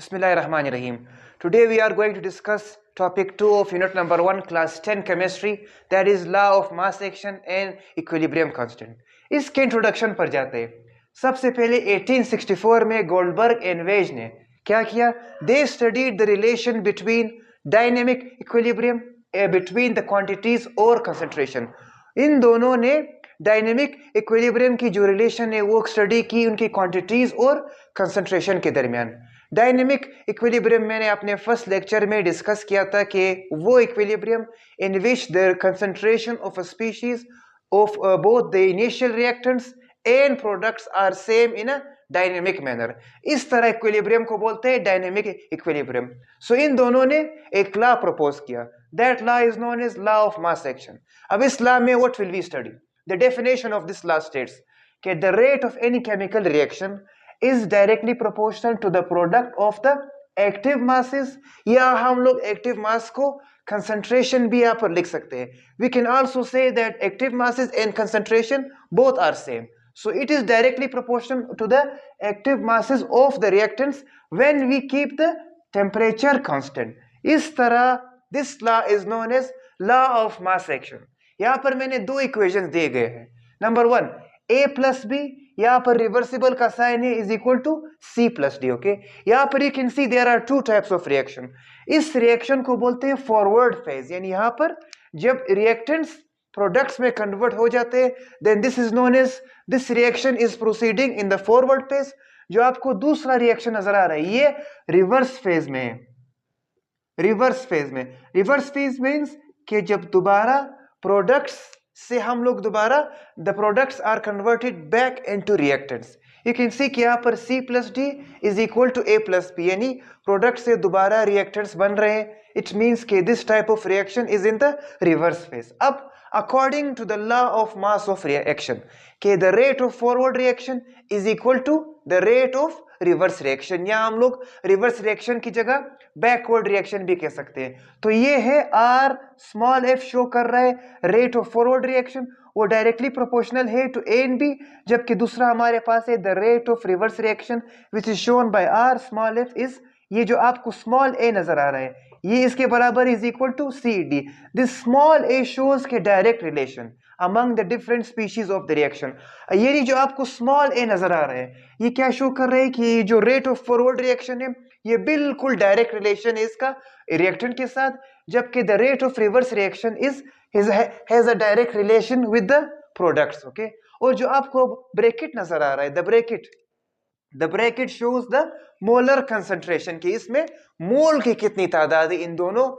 Bismillahirrahmanirrahim. Today we are going to discuss topic 2 of unit number 1 class 10 chemistry, that is law of mass action and equilibrium constant. इसके introduction पर जाते हैं. सबसे पहले 1864 में Goldberg and veg ने क्या किया? They studied the relation between dynamic equilibrium between the quantities or concentration. इन दोनों ने डायनेमिक इक्विलिब्रियम की जो रिलेशन है वो स्टडी की उनकी क्वांटिटीज और कंसंट्रेशन के दरमियान. डायनेमिक इक्विलिब्रियम मैंने अपने फर्स्ट लेक्चर में डिस्कस किया था कि वो equilibrium in which the concentration of a species of both the initial reactants and products are same in a dynamic manner. इस तरह इक्विलिब्रियम को बोलते हैं डायनेमिक इक्विलिब्रियम. सो इन दोनों ने एक लॉ प्रपोज किया. That law is known as law of mass action. अब इस लॉ में what will we study? The definition of this law states that the rate of any chemical reaction is directly proportional to the product of the active masses. या हम लोग active mass को concentration भी यहाँ पर लिख सकते हैं. We can also say that active masses and concentration both are same. So it is directly proportional to the active masses of the reactants when we keep the temperature constant. इस तरह this law is known as law of mass action. यहां पर मैंने दो equations दिए गए हैं. Number 1 a plus B, यहां पर रिवर्सिबल का साइन है, is equal to c plus D. Okay, यहां पर you can see there are two types of reaction. इस रिएक्शन को बोलते हैं फॉरवर्ड फेज, यानी यहां पर जब रिएक्टेंट्स प्रोडक्ट्स में कन्वर्ट हो जाते हैं then this is known as this reaction is proceeding in the forward phase. जो आपको दूसरा रिएक्शन नजर आ रहा है ये रिवर्स फेज में है. रिवर्स फेज मींस कि जब दोबारा प्रोडक्ट्स से हम लोग दोबारा the products are converted back into reactants. You can see कि यहाँ पर C plus D is equal to A plus B, यानी प्रोडक्ट से दोबारा रिएक्टेंट्स बन रहे हैं. इट मीन्स कि this type of reaction is in the reverse phase. अब according to the law of mass of reaction के the rate of forward reaction is equal to the rate of reverse reaction, या हम लोग reverse reaction की जगह backward reaction भी कह सकते हैं. तो ये है R स्मॉल f शो कर रहा है रेट ऑफ फॉरवर्ड रिएक्शन, वो डायरेक्टली प्रोपोर्शनल है टू A एंड B. जबकि दूसरा हमारे पास है the rate of reverse reaction which is shown by R small f is, ये जो आपको स्मॉल a नजर आ रहा है ये इसके बराबर is equal to CD. This small a shows के direct relation among the different species of the reaction. ये जो आपको स्मॉल a नजर आ रहा है ये क्या शो कर रहा है कि जो रेट ऑफ फॉरवर्ड रिएक्शन है ये बिल्कुल डायरेक्ट रिलेशन है इसका रिएक्टेंट के साथ, जबकि the rate of reverse reaction is has a direct relation with the products. Okay, और जो आपको ब्रैकेट नजर आ रहा है the bracket shows the molar concentration की, इसमें मोल की कितनी तादाद है इन दोनों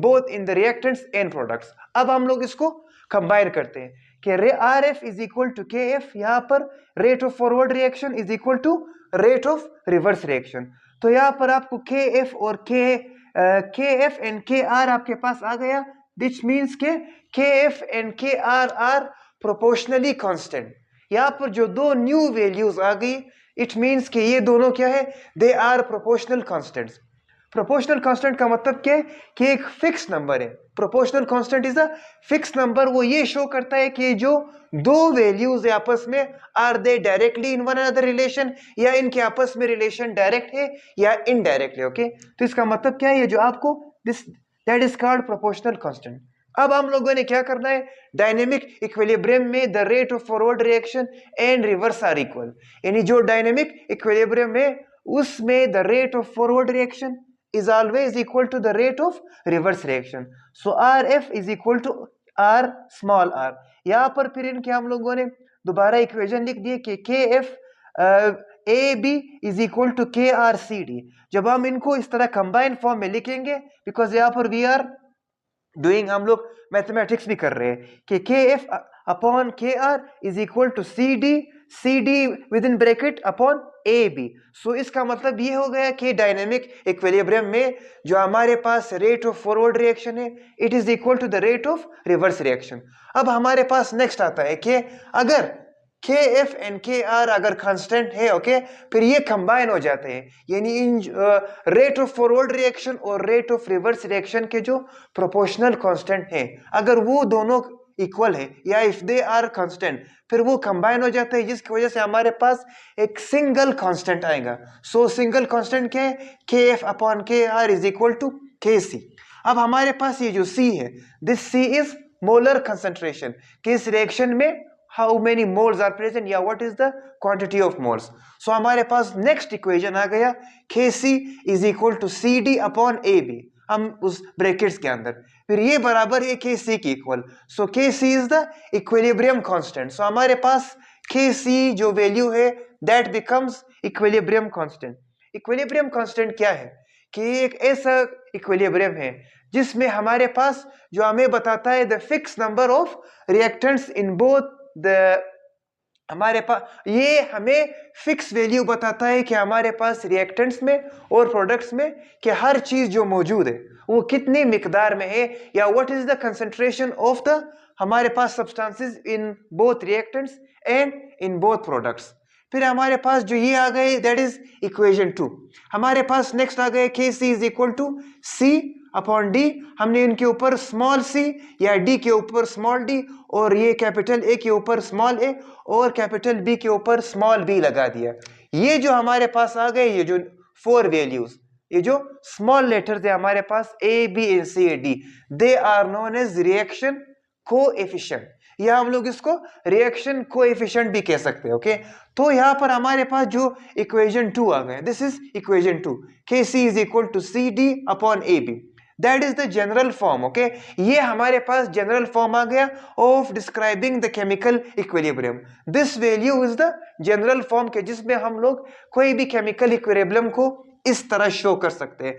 both in the reactants and products. अब हम लोग इसको कंबाइन करते हैं कि RF is equal to KF, यहाँ पर rate of forward reaction is equal to rate of reverse reaction. तो यहाँ पर आपको KF और KF एंड KR आपके पास आ गया. दिस मीन्स के KF and KR are proportionally constant. यहाँ पर जो दो न्यू वैल्यूज आ गई इट मीन्स कि ये दोनों क्या है, they are proportional constants. Proportional constant का मतलब क्या है कि एक फिक्स नंबर है. Proportional constant is a fix number. वो ये शो करता है कि जो दो वैल्यूज है आपस में are they directly in one another relation, या इनके आपस में रिलेशन डायरेक्ट है या इनडायरेक्टली. ओके, तो इसका मतलब क्या है, ये जो आपको this that is called proportional constant. अब हम लोगों ने क्या करना है, डायनेमिक इक्विलिब्रियम में the rate of forward reaction and reverse are equal, यानी जो डायनेमिक इक्विलिब्रियम है उसमें the rate of forward reaction is always equal to the rate of reverse reaction. So RF is equal to R small r. यहाँ पर फिर इनके हम लोगों ने दोबारा इक्वेशन लिख दिए कि KF AB is equal to KR CD. जब हम इनको इस तरह कंबाइन फॉर्म में लिखेंगे, बिकॉज यहाँ पर वी आर डूइंग, हम लोग मैथमेटिक्स भी कर रहे हैं कि KF upon KR is equal to CD with in bracket upon AB. So इसका मतलब ये हो गया कि डायनेमिक इक्विलिब्रियम में जो हमारे पास रेट ऑफ फॉरवर्ड रिएक्शन है it is equal to the rate of reverse reaction. अब हमारे पास नेक्स्ट आता है कि अगर KF एंड KR अगर कांस्टेंट है, ओके, फिर ये कंबाइन हो जाते हैं, यानी इन रेट ऑफ फॉरवर्ड रिएक्शन और रेट ऑफ रिवर्स रिएक्शन के जो प्रोपोर्शनल कांस्टेंट है अगर वो दोनों इक्वल है या इफ दे आर कांस्टेंट, फिर वो कंबाइन हो जाते हैं, जिसकी वजह से हमारे पास एक सिंगल कांस्टेंट आएगा। सो सिंगल कांस्टेंट क्या है? K F upon K R is equal to K C. अब हमारे पास ये जो सी है, this C is molar concentration, कि इस रिएक्शन में how many moles are present या what is the quantity of moles. So हमारे पास नेक्स्ट इक्वेशन आ गया, K C is equal to C D upon A B, हम उस ब्रैकेट्स के अंदर, फिर ये बराबर है के सी की इक्वल। सो के C is the equilibrium constant. सो हमारे पास के सी जो वैल्यू है that becomes equilibrium constant. Equilibrium constant क्या है? कि एक ऐसा इक्विलिब्रियम है जिसमें हमारे पास जो हमें बताता है the fix number of reactants in both the, हमारे पास ये हमें फिक्स वैल्यू बताता है कि हमारे पास रिएक्टेंट्स में और प्रोडक्ट्स में कि हर चीज जो मौजूद है वो कितनी मिकदार में है, या what is the concentration of the हमारे पास substances in both reactants and in both products. फिर हमारे पास जो ये आ गए दैट इज इक्वेशन 2। हमारे पास नेक्स्ट आ गए K C is equal to C upon D, हमने इनके ऊपर स्मॉल सी या डी के ऊपर स्मॉल डी और ये कैपिटल ए के ऊपर स्मॉल ए और कैपिटल बी के ऊपर स्मॉल बी लगा दिया। ये जो हमारे पास आ गए, ये जो 4 वैल्यूज, ये जो स्मॉल लेटर्स है हमारे पास A B and C A D, they are known as reaction coefficient, या हम लोग इसको रिएक्शन कोएफिशिएंट भी कह सकते हैं। ओके, तो यहां पर हमारे पास जो इक्वेशन 2 आ गए, this is equation 2, K C is equal to C D upon A B, that is the general form. Okay, ये हमारे पास जनरल फॉर्म आ गया of describing the chemical equilibrium. This value is the general form के जिसमें हम लोग कोई भी केमिकल इक्विलिब्रियम को इस तरह शो कर सकते हैं।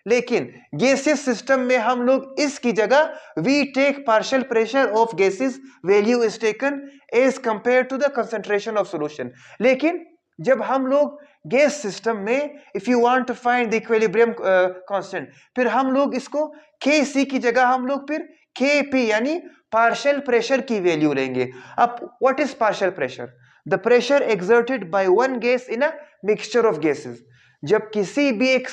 लेकिन गैसियस सिस्टम में हम लोग इसकी जगह we take partial pressure of gases, value is taken as compare to the concentration of solution. लेकिन जब हम लोग गैस सिस्टम में if you want to find the equilibrium constant, फिर हम लोग इसको के सी की जगह हम लोग फिर के पी यानी पार्शियल प्रेशर की वैल्यू लेंगे। अब what is partial pressure? The pressure exerted by one gas in a mixture of gases. जब किसी भी एक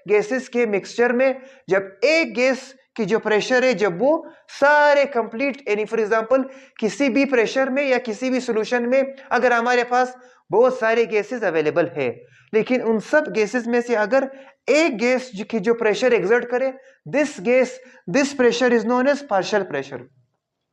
गैसेस के मिक्सचर में जब एक गैस की जो प्रेशर है, जब वो सारे कंप्लीट, यानी फॉर एग्जांपल किसी भी प्रेशर में या किसी भी सॉल्यूशन में अगर हमारे पास बहुत सारे गैसेस अवेलेबल है, लेकिन उन सब गैसेस में से अगर एक गैस की जो प्रेशर एक्सर्ट करे, this pressure is known as partial pressure.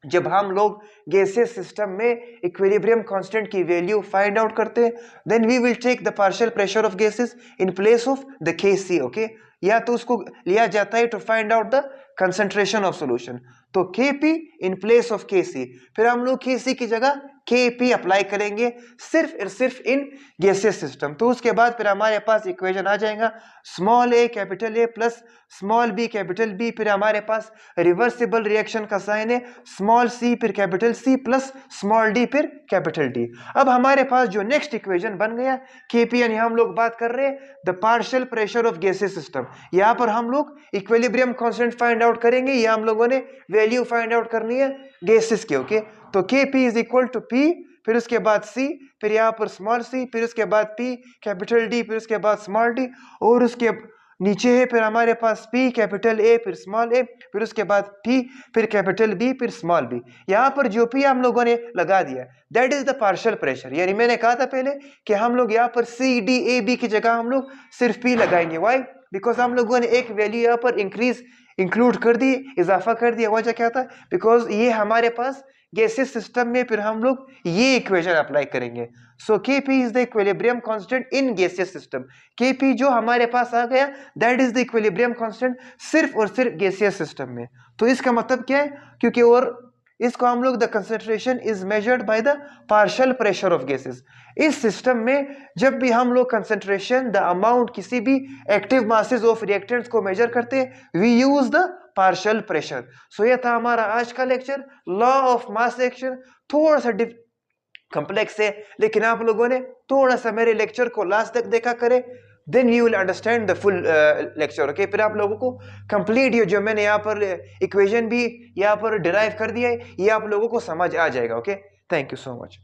जब हम लोग गैसियस सिस्टम में इक्विलिब्रियम कांस्टेंट की वैल्यू फाइंड आउट करते हैं, then we will take the partial pressure of gases in place of the K C. Okay, या तो उसको लिया जाता है to find out the concentration of solution, तो K P in place of के सी, फिर हम लोग के सी की जगह के पी अप्लाई करेंगे सिर्फ और सिर्फ इन गैसियस सिस्टम। तो उसके बाद फिर हमारे पास इक्वेशन आ जाएगा small A capital A plus small B capital B, फिर हमारे पास रिवर्सिबल रिएक्शन का साइन है स्मॉल सी फिर capital C plus small D फिर कैपिटल डी। अब हमारे पास जो नेक्स्ट इक्वेशन बन गया के पी, यानी हम लोग बात कर रहे हैं the partial pressure of gaseous system. यहाँ पर हम लोग इक्विलिब्रियम कांस्टेंट फाइंड आउट करेंगे, या हम लोगों ने वैल्यू फाइंड आउट करनी है गैसेस के। ओके, तो K P is equal to P, फिर उसके बाद सी, फिर यहाँ पर स्मॉल सी, फिर उसके बाद पी कैपिटल डी, फिर उसके बाद स्मॉल डी, और उसके नीचे है फिर हमारे पास पी कैपिटल ए फिर स्मॉल ए, फिर उसके बाद पी फिर कैपिटल बी फिर स्मॉल बी। यहाँ पर जो पी हम लोगों ने लगा दिया that is the partial pressure, यानी मैंने कहा था पहले कि हम लोग यहाँ पर सी डी ए बी की जगह हम लोग सिर्फ पी लगाएंगे। वाई? बिकॉज हम लोगों ने एक वैल्यू यहाँ पर इंक्लूड कर दी, इजाफा कर दिया। वजह क्या था? बिकॉज ये हमारे पास गैसियस सिस्टम में फिर हम लोग ये इक्वेशन अप्लाई करेंगे। सो Kp is the equilibrium constant in gaseous system. Kp जो हमारे पास आ गया that is the equilibrium constant सिर्फ और सिर्फ गैसियस सिस्टम में। तो इसका मतलब क्या है? क्योंकि और इसको हम लोग the concentration is measured by the partial pressure of gases. इस सिस्टम में जब भी हम लोग कंसंट्रेशन द अमाउंट किसी भी एक्टिव मासेस ऑफ रिएक्टेंट्स को मेजर करते हैं we use the partial pressure. So ये था हमारा आज का lecture law of mass action. थोड़ा सा कॉम्प्लेक्स है, लेकिन आप लोगों ने थोड़ा सा मेरे लेक्चर को लास्ट तक देखा करें, then you will understand the full lecture. Okay, फिर आप लोगों को कंप्लीट ये जो मैंने यहाँ पर इक्वेशन भी यहाँ पर डिराइव कर दिया है ये आप लोगों को समझ आ जाएगा। Okay, thank you so much.